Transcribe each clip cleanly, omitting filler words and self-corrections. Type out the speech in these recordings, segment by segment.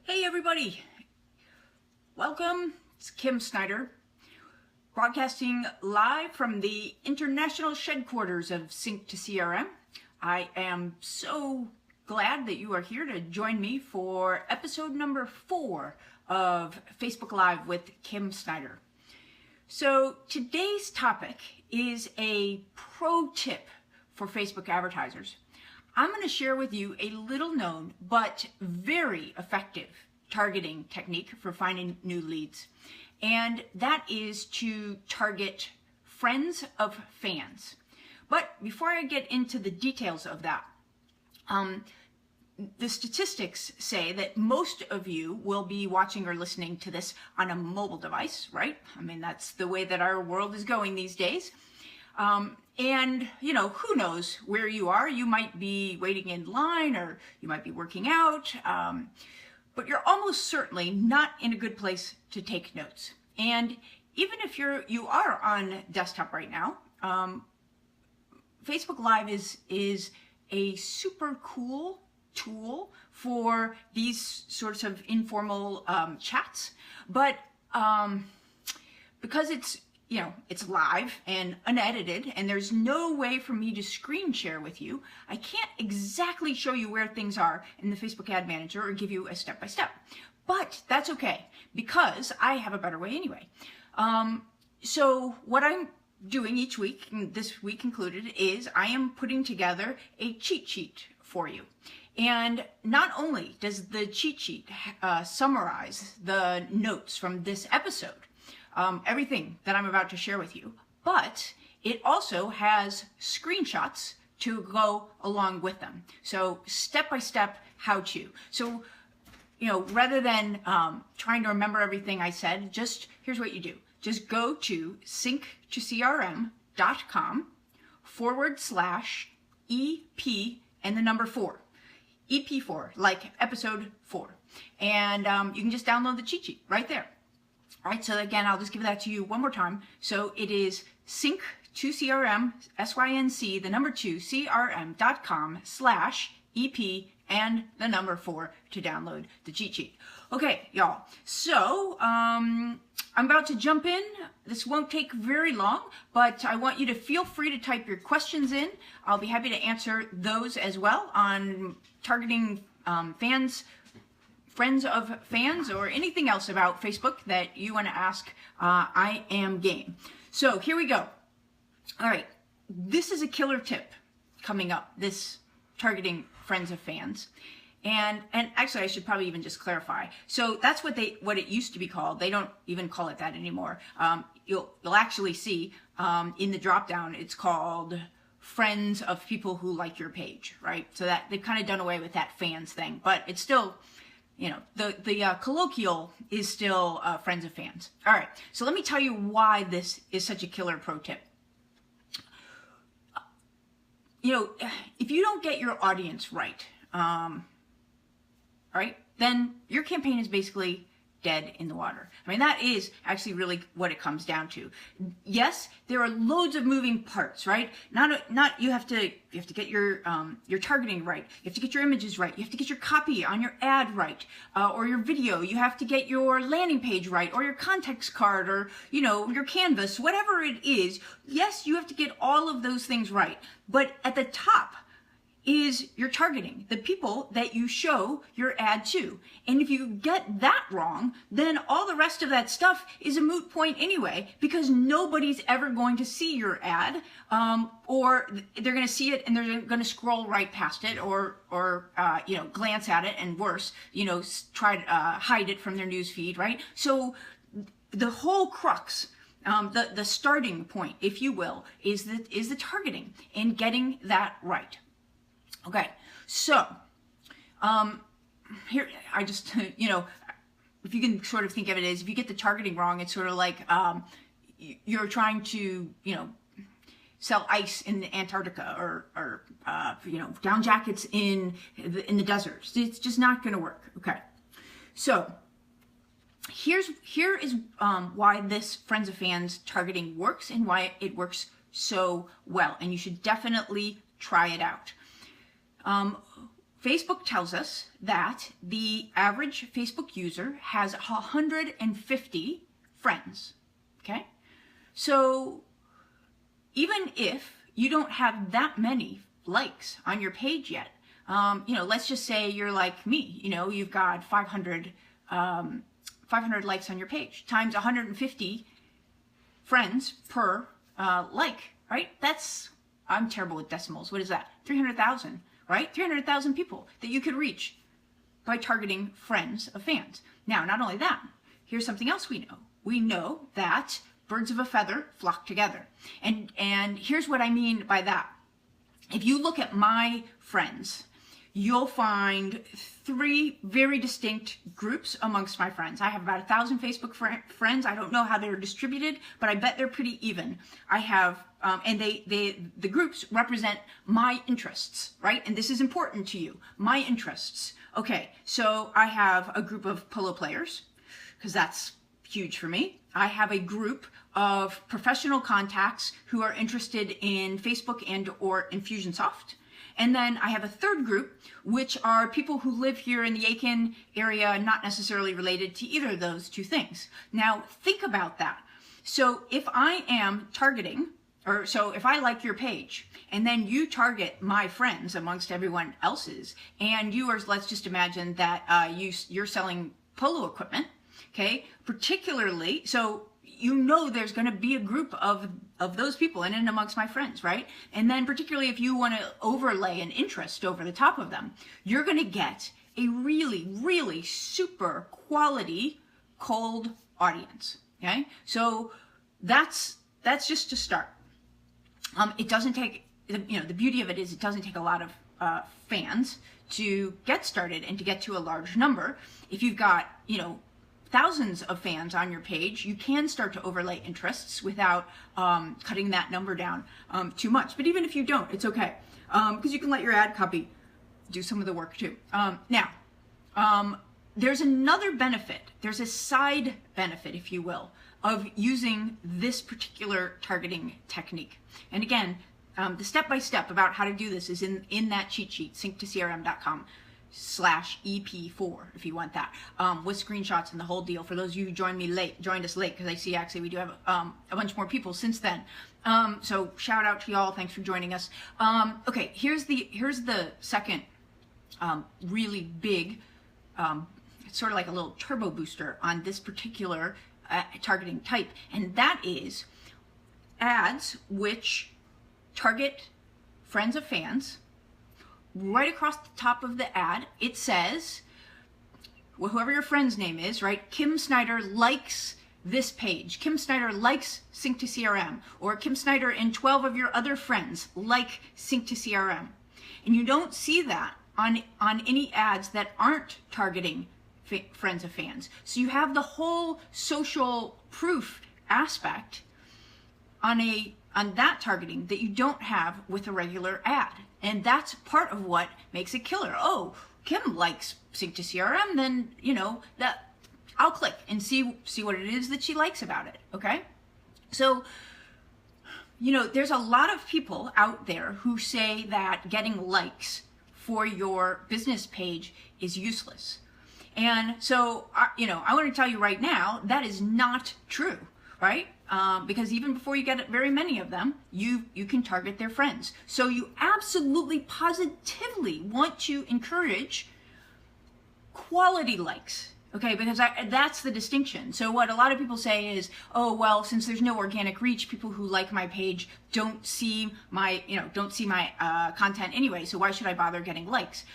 Hey everybody, welcome. It's Kim Snider, broadcasting live from the international headquarters of Sync to CRM. I am so glad that you are here to join me for episode number 4 of Facebook Live with Kim Snider. So today's topic is a pro tip for Facebook advertisers. I'm going to share with you a little known but very effective targeting technique for finding new leads. And that is to target friends of fans. But before I get into the details of that, the statistics say that most of you will be watching or listening to this on a mobile device, right? I mean, that's the way that our world is going these days. And, you know, who knows where you are? You might be waiting in line or you might be working out, but you're almost certainly not in a good place to take notes. And even if you are on desktop right now, Facebook Live is a super cool tool for these sorts of informal chats, but because it's live and unedited, and there's no way for me to screen share with you, I can't exactly show you where things are in the Facebook Ad Manager or give you a step-by-step. But that's okay, because I have a better way anyway. So what I'm doing each week, and this week included, is I am putting together a cheat sheet for you. And not only does the cheat sheet summarize the notes from this episode, everything that I'm about to share with you, but it also has screenshots to go along with them. So step-by-step how-to. So, rather than trying to remember everything I said, just here's what you do. Just go to sync2crm.com/EP and the number 4. EP4, like episode 4. And you can just download the cheat sheet right there. All right, so again, I'll just give that to you one more time. So it is sync2crm, SYNC, the number 2, crm.com/EP and the number 4 to download the cheat sheet. Okay, y'all. So I'm about to jump in. This won't take very long, but I want you to feel free to type your questions in. I'll be happy to answer those as well on targeting friends of fans, or anything else about Facebook that you want to ask. I am game. So here we go. All right, this is a killer tip coming up, this targeting friends of fans. And actually, I should probably even just clarify. So that's what it used to be called. They don't even call it that anymore. You'll actually see in the drop down, it's called friends of people who like your page, right? So that they've kind of done away with that fans thing, but it's still, the colloquial is still friends of fans. All right, so let me tell you why this is such a killer pro tip. If you don't get your audience right, then your campaign is basically dead in the water. I mean, that is actually really what it comes down to. Yes, there are loads of moving parts, right? You have to get your targeting right. You have to get your images right. You have to get your copy on your ad right, or your video. You have to get your landing page right, or your context card, or your canvas, whatever it is. Yes, you have to get all of those things right. But at the top is your targeting, the people that you show your ad to. And if you get that wrong, then all the rest of that stuff is a moot point anyway, because nobody's ever going to see your ad, or they're going to see it and they're going to scroll right past it, or glance at it, and worse, try to hide it from their news feed, right? So the whole crux, the starting point, if you will, is the targeting and getting that right. Okay, so here I just, if you can sort of think of it as, if you get the targeting wrong, it's sort of like you're trying to, sell ice in Antarctica, or down jackets in the desert. It's just not going to work. Okay, so here is why this friends of fans targeting works, and why it works so well, and you should definitely try it out. Facebook tells us that the average Facebook user has 150 friends, okay? So even if you don't have that many likes on your page yet, let's just say you're like me, you've got 500 likes on your page times 150 friends per like, right? I'm terrible with decimals. What is that? 300,000, right? 300,000 people that you could reach by targeting friends of fans. Now, not only that, here's something else we know. We know that birds of a feather flock together. And here's what I mean by that. If you look at my friends, you'll find 3 very distinct groups amongst my friends. I have about 1,000 Facebook friends. I don't know how they're distributed, but I bet they're pretty even. I have, and the groups represent my interests, right? And this is important to you, my interests. Okay, so I have a group of polo players, because that's huge for me. I have a group of professional contacts who are interested in Facebook and or Infusionsoft. And then I have a third group, which are people who live here in the Aiken area, not necessarily related to either of those 2 things. Now, think about that. So if I am targeting, so if I like your page, and then you target my friends amongst everyone else's, and you are, let's just imagine that you're selling polo equipment, okay? Particularly, so there's going to be a group of those people in and amongst my friends, right? And then particularly if you want to overlay an interest over the top of them, you're going to get a really, really super quality cold audience, okay? So that's just to start. It doesn't take, the beauty of it is it doesn't take a lot of fans to get started and to get to a large number. If you've got, thousands of fans on your page, you can start to overlay interests without cutting that number down too much. But even if you don't, it's okay, because you can let your ad copy do some of the work too. Now, there's another benefit. There's a side benefit, if you will, of using this particular targeting technique. And again, the step-by-step about how to do this is in that cheat sheet, sync2crm.com/EP4 if you want that, with screenshots and the whole deal for those of you who joined us late, because I see actually we do have a bunch more people since then. So shout out to y'all, thanks for joining us. Okay, here's the second really big, it's sort of like a little turbo booster on this particular targeting type, and that is ads which target friends of fans. Right across the top of the ad, it says, well, whoever your friend's name is, right? Kim Snider likes this page. Kim Snider likes Sync2CRM, or Kim Snider and 12 of your other friends like Sync2CRM. And you don't see that on any ads that aren't targeting friends of fans. So you have the whole social proof aspect on that targeting that you don't have with a regular ad. And that's part of what makes it killer. Oh, Kim likes Sync2CRM, then, that I'll click and see what it is that she likes about it, okay? So, there's a lot of people out there who say that getting likes for your business page is useless. And so, I want to tell you right now, that is not true, right? Because even before you get very many of them, you can target their friends. So you absolutely, positively want to encourage quality likes, okay? Because that's the distinction. So what a lot of people say is, oh, well, since there's no organic reach, people who like my page don't see my, content anyway, so why should I bother getting likes?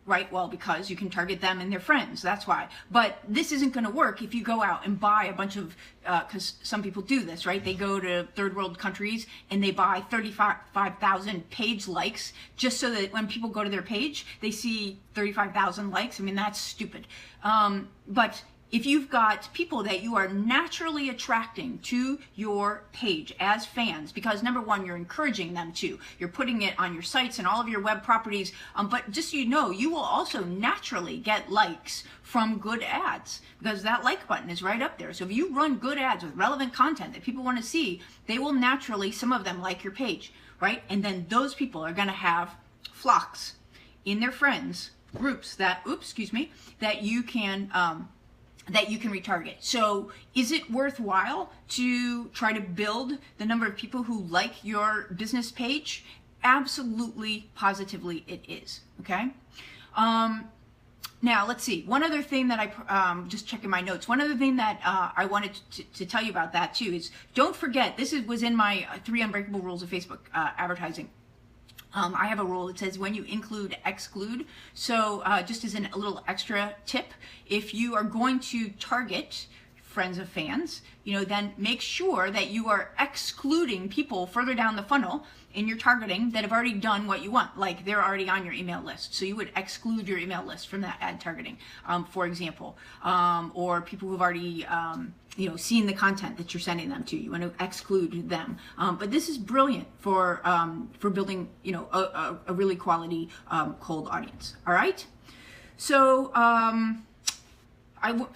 Right? Well, because you can target them and their friends. That's why. But this isn't going to work if you go out and buy a bunch of, because some people do this, right? They go to third world countries and they buy 35,000 page likes just so that when people go to their page, they see 35,000 likes. I mean, that's stupid. But if you've got people that you are naturally attracting to your page as fans, because number one, you're encouraging them to, you're putting it on your sites and all of your web properties, but just so you know, you will also naturally get likes from good ads, because that like button is right up there. So if you run good ads with relevant content that people want to see, they will naturally, some of them, like your page, right? And then those people are going to have flocks in their friends groups that, that you can retarget. So is it worthwhile to try to build the number of people who like your business page? Absolutely, positively it is, okay? Now, let's see. One other thing that just checking my notes, one other thing that I wanted to tell you about that too is, don't forget, was in my 3 Unbreakable Rules of Facebook Advertising. I have a rule that says when you include, exclude. So just as a little extra tip, if you are going to target friends of fans, then make sure that you are excluding people further down the funnel in your targeting that have already done what you want, like they're already on your email list. So you would exclude your email list from that ad targeting, for example, or people who've already seen the content that you're sending them to. You want to exclude them. But this is brilliant for building a really quality cold audience. All right. So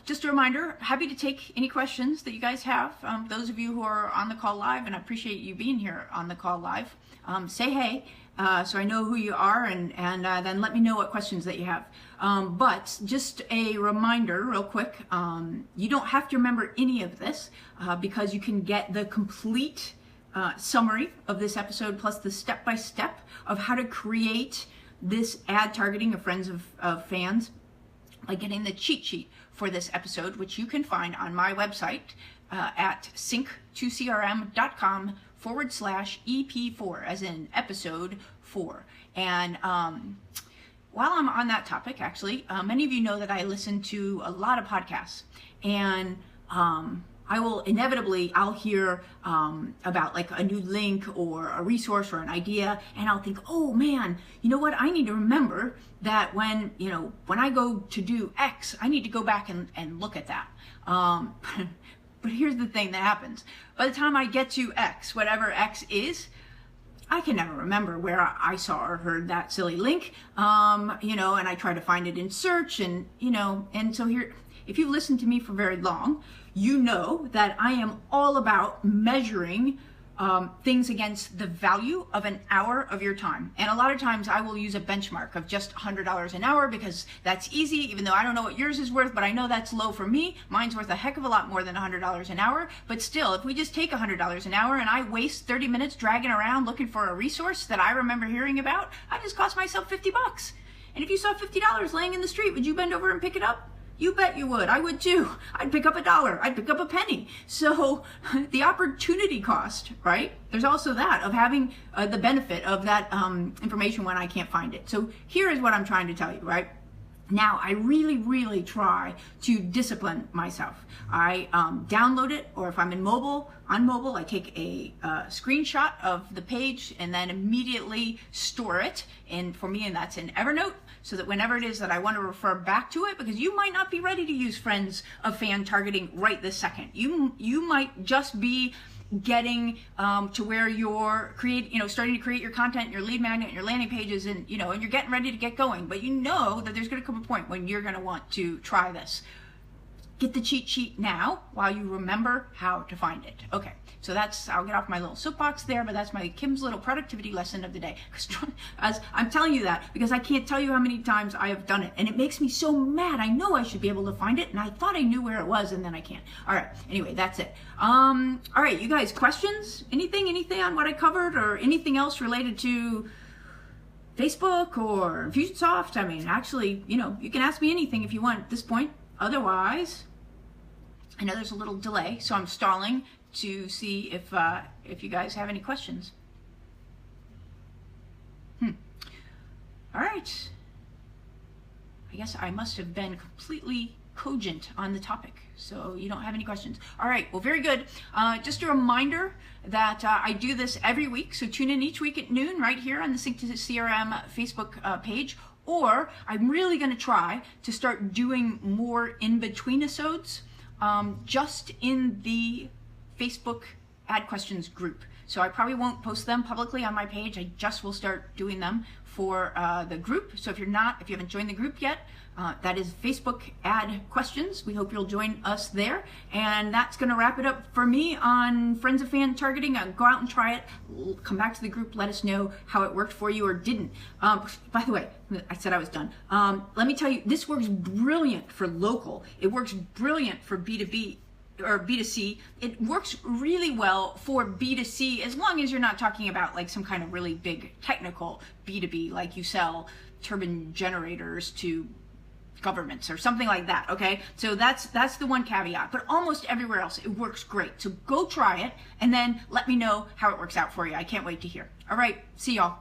just a reminder, happy to take any questions that you guys have. Those of you who are on the call live, and I appreciate you being here on the call live, say hey, so I know who you are, and then let me know what questions that you have. But just a reminder real quick, you don't have to remember any of this because you can get the complete summary of this episode plus the step-by-step of how to create this ad targeting of friends of fans by getting the cheat sheet for this episode, which you can find on my website at sync2crm.com/EP4, as in episode 4. And while I'm on that topic, actually, many of you know that I listen to a lot of podcasts, and I'll hear about like a new link or a resource or an idea, and I'll think, oh man, you know what? I need to remember that when I go to do X, I need to go back and look at that. But here's the thing that happens. By the time I get to X, whatever X is, I can never remember where I saw or heard that silly link, and I try to find it in search, and so here, if you've listened to me for very long, you know that I am all about measuring things against the value of an hour of your time. And a lot of times I will use a benchmark of just $100 an hour because that's easy, even though I don't know what yours is worth, but I know that's low for me. Mine's worth a heck of a lot more than $100 an hour. But still, if we just take $100 an hour and I waste 30 minutes dragging around looking for a resource that I remember hearing about, I just cost myself $50. And if you saw $50 laying in the street, would you bend over and pick it up? You bet you would. I would too. I'd pick up $1. I'd pick up a penny. So the opportunity cost, right? There's also that of having the benefit of that information when I can't find it. So here is what I'm trying to tell you, right? Now, I really, really try to discipline myself. I download it, or if I'm on mobile, I take a screenshot of the page and then immediately store it. And for me, that's in Evernote, so that whenever it is that I want to refer back to it, because you might not be ready to use friends of fan targeting right this second. You might just be getting to where you're starting to create your content, your lead magnet, your landing pages, and and you're getting ready to get going. But you know that there's going to come a point when you're going to want to try this. Get the cheat sheet now while you remember how to find it. Okay, so I'll get off my little soapbox there, but that's my Kim's little productivity lesson of the day. As I'm telling you that because I can't tell you how many times I have done it, and it makes me so mad. I know I should be able to find it, and I thought I knew where it was, and then I can't. All right, anyway, that's it. All right, you guys, questions? Anything on what I covered, or anything else related to Facebook or Infusionsoft? I mean, actually, you can ask me anything if you want at this point. Otherwise, I know there's a little delay, so I'm stalling to see if you guys have any questions. All right. I guess I must have been completely cogent on the topic, so you don't have any questions. All right, well, very good. Just a reminder that I do this every week, so tune in each week at noon right here on the Sync to CRM Facebook page, or I'm really going to try to start doing more in-between episodes just in the Facebook ad questions group. so I probably won't post them publicly on my page. I just will start doing them for the group. So if you haven't joined the group yet, that is Facebook Ad Questions. We hope you'll join us there. And that's going to wrap it up for me on Friends of Fan Targeting. Go out and try it. Come back to the group. Let us know how it worked for you or didn't. By the way, I said I was done. Let me tell you, this works brilliant for local. It works brilliant for B2B or B2C. It works really well for B2C as long as you're not talking about like some kind of really big technical B2B, like you sell turbine generators to governments or something like that. Okay, so that's the one caveat, but almost everywhere else it works great. So go try it and then let me know how it works out for you. I can't wait to hear. All right, see y'all.